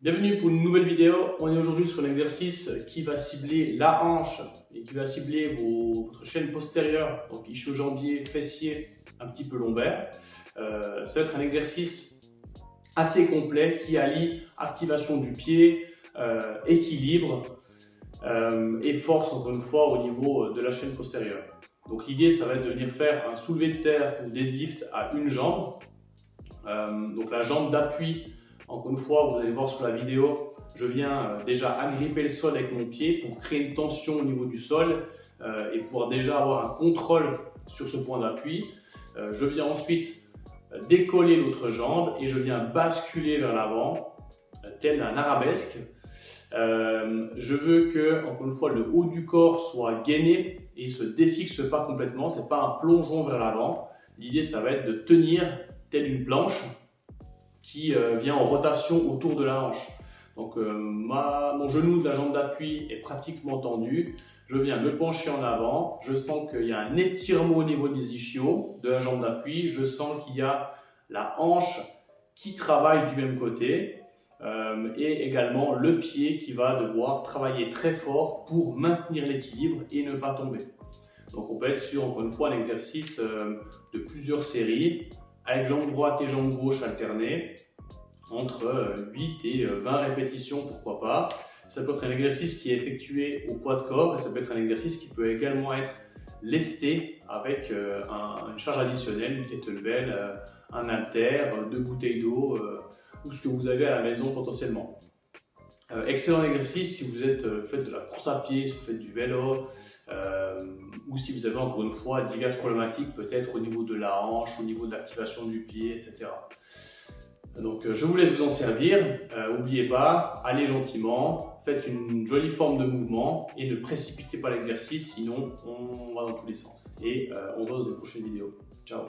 Bienvenue pour une nouvelle vidéo. On est aujourd'hui sur un exercice qui va cibler la hanche et qui va cibler votre chaîne postérieure, donc ischio-jambier, fessier, un petit peu lombaire. Ça va être un exercice assez complet qui allie activation du pied, équilibre et force, encore une fois, au niveau de la chaîne postérieure. Donc l'idée, ça va être de venir faire un soulevé de terre ou deadlift à une jambe. Donc la jambe d'appui. Encore une fois, vous allez voir sur la vidéo, je viens déjà agripper le sol avec mon pied pour créer une tension au niveau du sol et pouvoir déjà avoir un contrôle sur ce point d'appui. Je viens ensuite décoller l'autre jambe et je viens basculer vers l'avant, tel un arabesque. Je veux que, encore une fois, le haut du corps soit gainé et ne se défixe pas complètement. Ce n'est pas un plongeon vers l'avant. L'idée, ça va être de tenir telle une planche qui vient en rotation autour de la hanche. Donc mon genou de la jambe d'appui est pratiquement tendu. Je viens me pencher en avant. Je sens qu'il y a un étirement au niveau des ischios de la jambe d'appui. Je sens qu'il y a la hanche qui travaille du même côté et également le pied qui va devoir travailler très fort pour maintenir l'équilibre et ne pas tomber. Donc on peut être sur, encore une fois, un exercice de plusieurs séries avec jambe droite et jambe gauche alternées, entre 8 et 20 répétitions, pourquoi pas. Ça peut être un exercice qui est effectué au poids de corps et ça peut être un exercice qui peut également être lesté avec une charge additionnelle, une kettlebell, un haltère, 2 bouteilles d'eau ou ce que vous avez à la maison potentiellement. Excellent exercice si vous faites de la course à pied, si vous faites du vélo, ou si vous avez encore une fois diverses problématiques, peut-être au niveau de la hanche, au niveau de l'activation du pied, etc. Donc je vous laisse vous en servir. N'oubliez pas, allez gentiment, faites une jolie forme de mouvement et ne précipitez pas l'exercice, sinon on va dans tous les sens. Et on se voit dans une prochaine vidéo. Ciao!